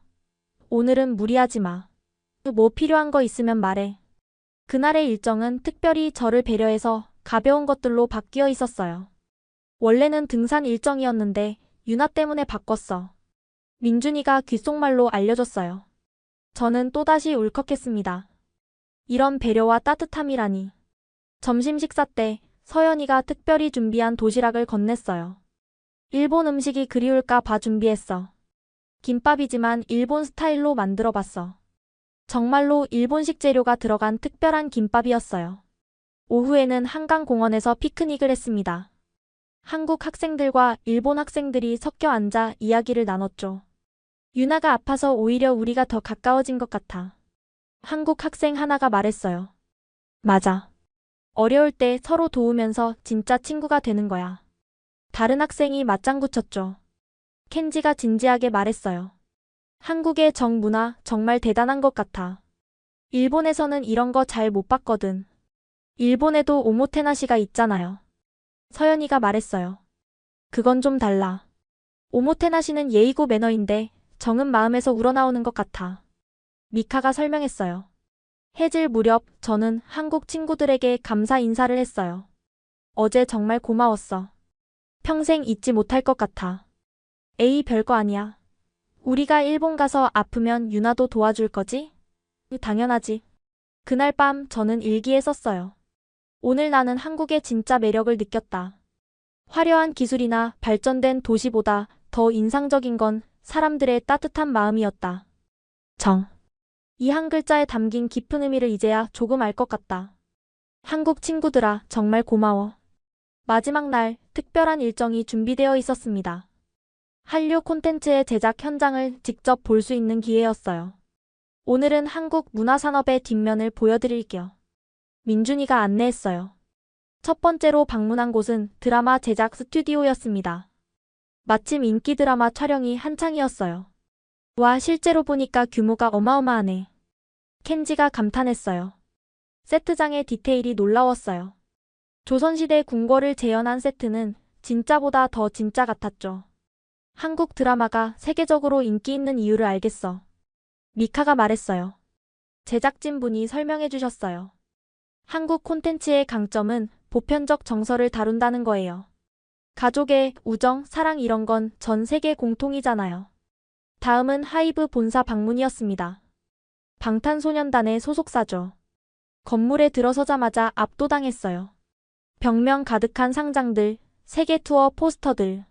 오늘은 무리하지 마. 뭐 필요한 거 있으면 말해. 그날의 일정은 특별히 저를 배려해서 가벼운 것들로 바뀌어 있었어요. 원래는 등산 일정이었는데 유나 때문에 바꿨어. 민준이가 귓속말로 알려줬어요. 저는 또다시 울컥했습니다. 이런 배려와 따뜻함이라니. 점심 식사 때 서연이가 특별히 준비한 도시락을 건넸어요. 일본 음식이 그리울까 봐 준비했어. 김밥이지만 일본 스타일로 만들어봤어. 정말로 일본식 재료가 들어간 특별한 김밥이었어요. 오후에는 한강공원에서 피크닉을 했습니다. 한국 학생들과 일본 학생들이 섞여 앉아 이야기를 나눴죠. 유나가 아파서 오히려 우리가 더 가까워진 것 같아. 한국 학생 하나가 말했어요. 맞아. 어려울 때 서로 도우면서 진짜 친구가 되는 거야. 다른 학생이 맞장구 쳤죠. 켄지가 진지하게 말했어요. 한국의 정문화 정말 대단한 것 같아. 일본에서는 이런 거 잘 못 봤거든. 일본에도 오모테나시가 있잖아요. 서연이가 말했어요. 그건 좀 달라. 오모테나시는 예의고 매너인데 정은 마음에서 우러나오는 것 같아. 미카가 설명했어요. 해질 무렵 저는 한국 친구들에게 감사 인사를 했어요. 어제 정말 고마웠어. 평생 잊지 못할 것 같아. 에이, 별거 아니야. 우리가 일본 가서 아프면 유나도 도와줄 거지? 당연하지. 그날 밤 저는 일기에 썼어요. 오늘 나는 한국의 진짜 매력을 느꼈다. 화려한 기술이나 발전된 도시보다 더 인상적인 건 사람들의 따뜻한 마음이었다. 정. 이 한 글자에 담긴 깊은 의미를 이제야 조금 알 것 같다. 한국 친구들아, 정말 고마워. 마지막 날 특별한 일정이 준비되어 있었습니다. 한류 콘텐츠의 제작 현장을 직접 볼 수 있는 기회였어요. 오늘은 한국 문화산업의 뒷면을 보여드릴게요. 민준이가 안내했어요. 첫 번째로 방문한 곳은 드라마 제작 스튜디오였습니다. 마침 인기 드라마 촬영이 한창이었어요. 와, 실제로 보니까 규모가 어마어마하네. 켄지가 감탄했어요. 세트장의 디테일이 놀라웠어요. 조선시대 궁궐을 재현한 세트는 진짜보다 더 진짜 같았죠. 한국 드라마가 세계적으로 인기 있는 이유를 알겠어. 미카가 말했어요. 제작진분이 설명해 주셨어요. 한국 콘텐츠의 강점은 보편적 정서를 다룬다는 거예요. 가족의 우정, 사랑 이런 건 전 세계 공통이잖아요. 다음은 하이브 본사 방문이었습니다. 방탄소년단의 소속사죠. 건물에 들어서자마자 압도당했어요. 벽면 가득한 상장들, 세계 투어 포스터들.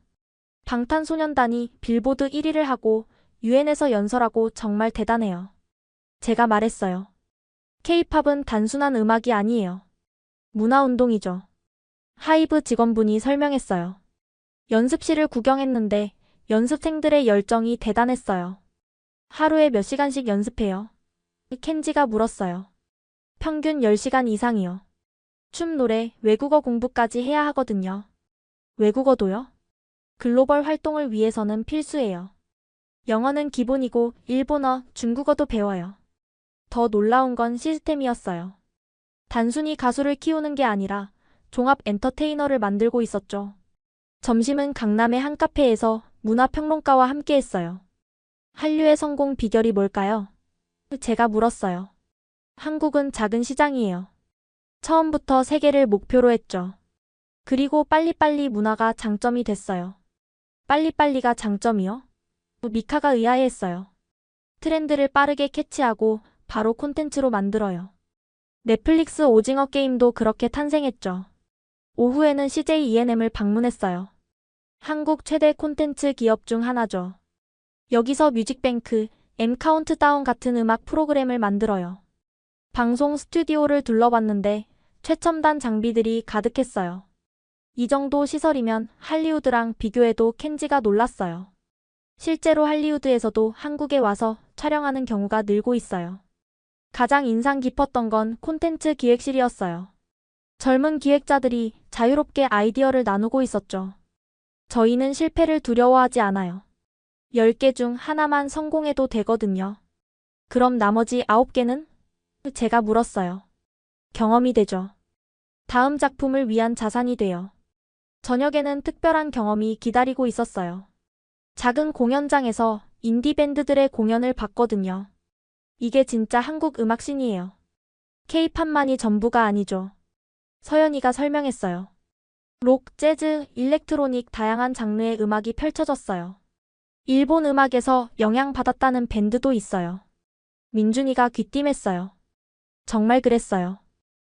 방탄소년단이 빌보드 1위를 하고 유엔에서 연설하고 정말 대단해요. 제가 말했어요. K-팝은 단순한 음악이 아니에요. 문화운동이죠. 하이브 직원분이 설명했어요. 연습실을 구경했는데 연습생들의 열정이 대단했어요. 하루에 몇 시간씩 연습해요? 켄지가 물었어요. 평균 10시간 이상이요. 춤, 노래, 외국어 공부까지 해야 하거든요. 외국어도요? 글로벌 활동을 위해서는 필수예요. 영어는 기본이고 일본어, 중국어도 배워요. 더 놀라운 건 시스템이었어요. 단순히 가수를 키우는 게 아니라 종합 엔터테이너를 만들고 있었죠. 점심은 강남의 한 카페에서 문화평론가와 함께 했어요. 한류의 성공 비결이 뭘까요? 제가 물었어요. 한국은 작은 시장이에요. 처음부터 세계를 목표로 했죠. 그리고 빨리빨리 문화가 장점이 됐어요. 빨리빨리가 장점이요? 미카가 의아해했어요. 트렌드를 빠르게 캐치하고 바로 콘텐츠로 만들어요. 넷플릭스 오징어 게임도 그렇게 탄생했죠. 오후에는 CJ ENM을 방문했어요. 한국 최대 콘텐츠 기업 중 하나죠. 여기서 뮤직뱅크, M 카운트다운 같은 음악 프로그램을 만들어요. 방송 스튜디오를 둘러봤는데 최첨단 장비들이 가득했어요. 이 정도 시설이면 할리우드랑 비교해도 켄지가 놀랐어요. 실제로 할리우드에서도 한국에 와서 촬영하는 경우가 늘고 있어요. 가장 인상 깊었던 건 콘텐츠 기획실이었어요. 젊은 기획자들이 자유롭게 아이디어를 나누고 있었죠. 저희는 실패를 두려워하지 않아요. 10개 중 하나만 성공해도 되거든요. 그럼 나머지 9개는? 제가 물었어요. 경험이 되죠. 다음 작품을 위한 자산이 돼요. 저녁에는 특별한 경험이 기다리고 있었어요. 작은 공연장에서 인디밴드들의 공연을 봤거든요. 이게 진짜 한국 음악씬이에요. K-팝만이 전부가 아니죠. 서연이가 설명했어요. 록, 재즈, 일렉트로닉 다양한 장르의 음악이 펼쳐졌어요. 일본 음악에서 영향받았다는 밴드도 있어요. 민준이가 귀띔했어요. 정말 그랬어요.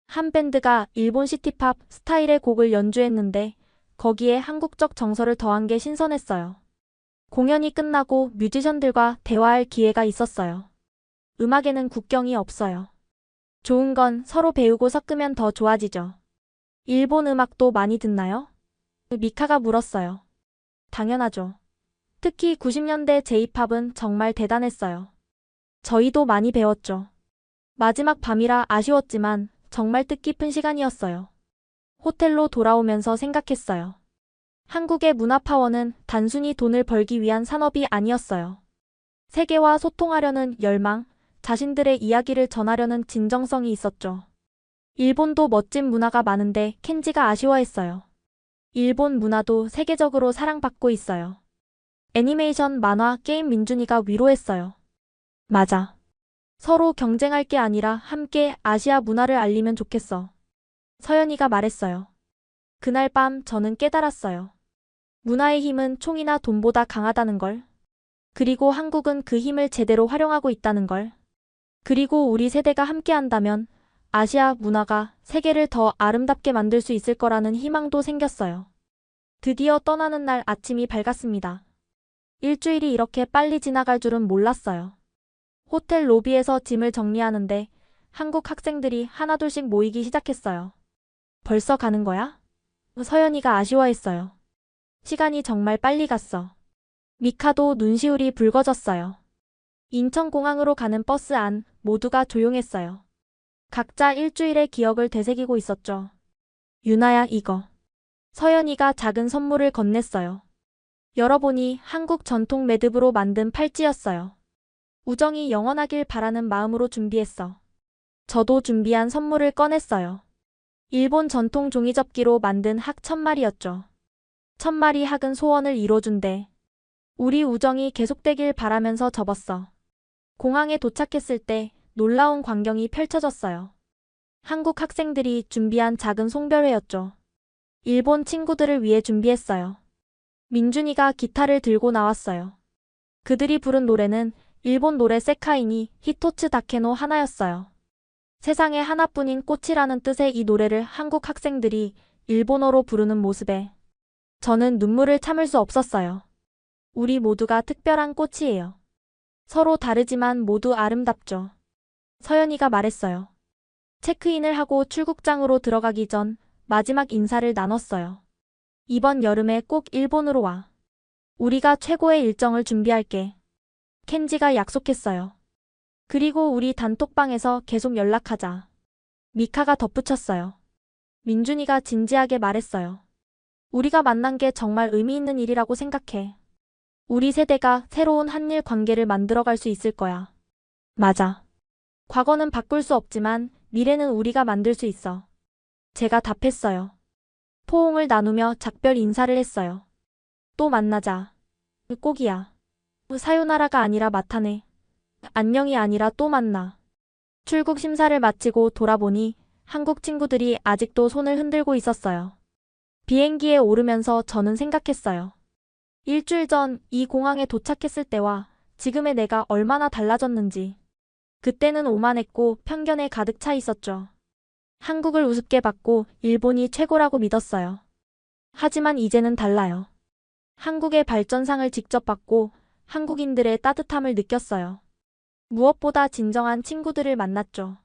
한 밴드가 일본 시티팝 스타일의 곡을 연주했는데 거기에 한국적 정서를 더한 게 신선했어요. 공연이 끝나고 뮤지션들과 대화할 기회가 있었어요. 음악에는 국경이 없어요. 좋은 건 서로 배우고 섞으면 더 좋아지죠. 일본 음악도 많이 듣나요? 미카가 물었어요. 당연하죠. 특히 90년대 J-팝은 정말 대단했어요. 저희도 많이 배웠죠. 마지막 밤이라 아쉬웠지만 정말 뜻깊은 시간이었어요. 호텔로 돌아오면서 생각했어요. 한국의 문화 파워는 단순히 돈을 벌기 위한 산업이 아니었어요. 세계와 소통하려는 열망, 자신들의 이야기를 전하려는 진정성이 있었죠. 일본도 멋진 문화가 많은데 켄지가 아쉬워했어요. 일본 문화도 세계적으로 사랑받고 있어요. 애니메이션, 만화, 게임 민준이가 위로했어요. 맞아. 서로 경쟁할 게 아니라 함께 아시아 문화를 알리면 좋겠어. 서연이가 말했어요. 그날 밤 저는 깨달았어요. 문화의 힘은 총이나 돈보다 강하다는 걸. 그리고 한국은 그 힘을 제대로 활용하고 있다는 걸. 그리고 우리 세대가 함께 한다면 아시아 문화가 세계를 더 아름답게 만들 수 있을 거라는 희망도 생겼어요. 드디어 떠나는 날 아침이 밝았습니다. 일주일이 이렇게 빨리 지나갈 줄은 몰랐어요. 호텔 로비에서 짐을 정리하는데 한국 학생들이 하나둘씩 모이기 시작했어요. 벌써 가는 거야? 서연이가 아쉬워했어요. 시간이 정말 빨리 갔어. 미카도 눈시울이 붉어졌어요. 인천공항으로 가는 버스 안 모두가 조용했어요. 각자 일주일의 기억을 되새기고 있었죠. 유나야, 이거. 서연이가 작은 선물을 건넸어요. 열어보니 한국 전통 매듭으로 만든 팔찌였어요. 우정이 영원하길 바라는 마음으로 준비했어. 저도 준비한 선물을 꺼냈어요. 일본 전통 종이접기로 만든 학 1000마리였죠. 1000마리 학은 소원을 이뤄준대. 우리 우정이 계속되길 바라면서 접었어. 공항에 도착했을 때 놀라운 광경이 펼쳐졌어요. 한국 학생들이 준비한 작은 송별회였죠. 일본 친구들을 위해 준비했어요. 민준이가 기타를 들고 나왔어요. 그들이 부른 노래는 일본 노래 세카이니 히토츠 다케노 하나였어요. 세상에 하나뿐인 꽃이라는 뜻의 이 노래를 한국 학생들이 일본어로 부르는 모습에 저는 눈물을 참을 수 없었어요. 우리 모두가 특별한 꽃이에요. 서로 다르지만 모두 아름답죠. 서연이가 말했어요. 체크인을 하고 출국장으로 들어가기 전 마지막 인사를 나눴어요. 이번 여름에 꼭 일본으로 와. 우리가 최고의 일정을 준비할게. 켄지가 약속했어요. 그리고 우리 단톡방에서 계속 연락하자. 미카가 덧붙였어요. 민준이가 진지하게 말했어요. 우리가 만난 게 정말 의미 있는 일이라고 생각해. 우리 세대가 새로운 한일 관계를 만들어갈 수 있을 거야. 맞아. 과거는 바꿀 수 없지만 미래는 우리가 만들 수 있어. 제가 답했어요. 포옹을 나누며 작별 인사를 했어요. 또 만나자. 꼭이야. 사요나라가 아니라 마타네. 안녕이 아니라 또 만나. 출국 심사를 마치고 돌아보니 한국 친구들이 아직도 손을 흔들고 있었어요. 비행기에 오르면서 저는 생각했어요. 일주일 전 이 공항에 도착했을 때와 지금의 내가 얼마나 달라졌는지. 그때는 오만했고 편견에 가득 차 있었죠. 한국을 우습게 봤고 일본이 최고라고 믿었어요. 하지만 이제는 달라요. 한국의 발전상을 직접 받고 한국인들의 따뜻함을 느꼈어요. 무엇보다 진정한 친구들을 만났죠.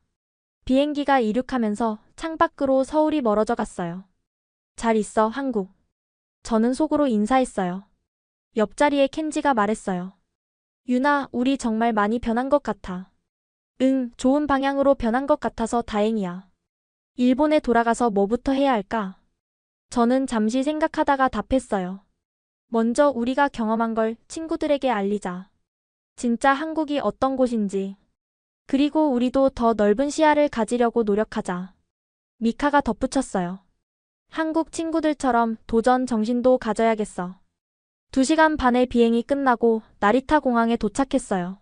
비행기가 이륙하면서 창밖으로 서울이 멀어져 갔어요. 잘 있어, 한국. 저는 속으로 인사했어요. 옆자리에 켄지가 말했어요. 유나, 우리 정말 많이 변한 것 같아. 응, 좋은 방향으로 변한 것 같아서 다행이야. 일본에 돌아가서 뭐부터 해야 할까? 저는 잠시 생각하다가 답했어요. 먼저 우리가 경험한 걸 친구들에게 알리자. 진짜 한국이 어떤 곳인지. 그리고 우리도 더 넓은 시야를 가지려고 노력하자. 미카가 덧붙였어요. 한국 친구들처럼 도전 정신도 가져야겠어. 2시간 반의 비행이 끝나고 나리타 공항에 도착했어요.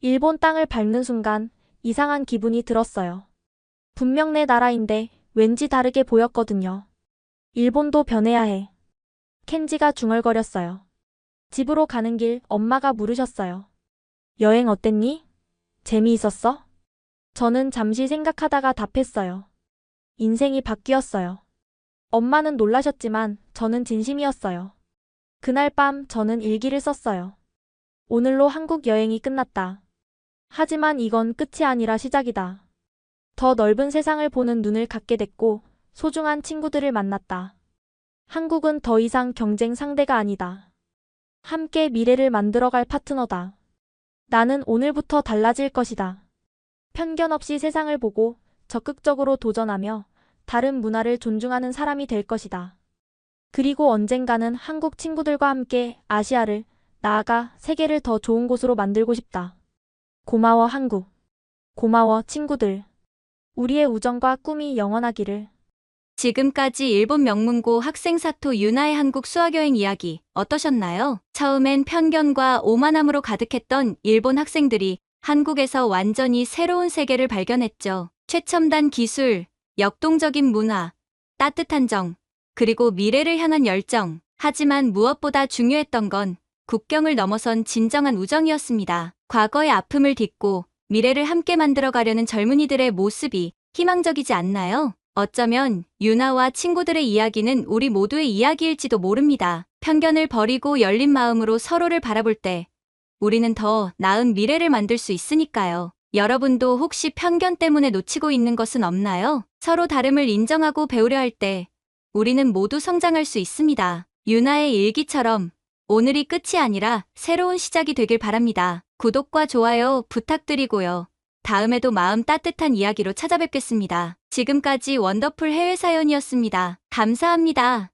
일본 땅을 밟는 순간 이상한 기분이 들었어요. 분명 내 나라인데 왠지 다르게 보였거든요. 일본도 변해야 해. 켄지가 중얼거렸어요. 집으로 가는 길 엄마가 물으셨어요. 여행 어땠니? 재미있었어? 저는 잠시 생각하다가 답했어요. 인생이 바뀌었어요. 엄마는 놀라셨지만 저는 진심이었어요. 그날 밤 저는 일기를 썼어요. 오늘로 한국 여행이 끝났다. 하지만 이건 끝이 아니라 시작이다. 더 넓은 세상을 보는 눈을 갖게 됐고 소중한 친구들을 만났다. 한국은 더 이상 경쟁 상대가 아니다. 함께 미래를 만들어갈 파트너다. 나는 오늘부터 달라질 것이다. 편견 없이 세상을 보고 적극적으로 도전하며 다른 문화를 존중하는 사람이 될 것이다. 그리고 언젠가는 한국 친구들과 함께 아시아를, 나아가 세계를 더 좋은 곳으로 만들고 싶다. 고마워 한국. 고마워 친구들. 우리의 우정과 꿈이 영원하기를. 지금까지 일본 명문고 학생 사토 유나의 한국 수학여행 이야기 어떠셨나요? 처음엔 편견과 오만함으로 가득했던 일본 학생들이 한국에서 완전히 새로운 세계를 발견했죠. 최첨단 기술, 역동적인 문화, 따뜻한 정, 그리고 미래를 향한 열정. 하지만 무엇보다 중요했던 건 국경을 넘어선 진정한 우정이었습니다. 과거의 아픔을 딛고 미래를 함께 만들어가려는 젊은이들의 모습이 희망적이지 않나요? 어쩌면 유나와 친구들의 이야기는 우리 모두의 이야기일지도 모릅니다. 편견을 버리고 열린 마음으로 서로를 바라볼 때 우리는 더 나은 미래를 만들 수 있으니까요. 여러분도 혹시 편견 때문에 놓치고 있는 것은 없나요? 서로 다름을 인정하고 배우려 할 때 우리는 모두 성장할 수 있습니다. 유나의 일기처럼 오늘이 끝이 아니라 새로운 시작이 되길 바랍니다. 구독과 좋아요 부탁드리고요. 다음에도 마음 따뜻한 이야기로 찾아뵙겠습니다. 지금까지 원더풀 해외 사연이었습니다. 감사합니다.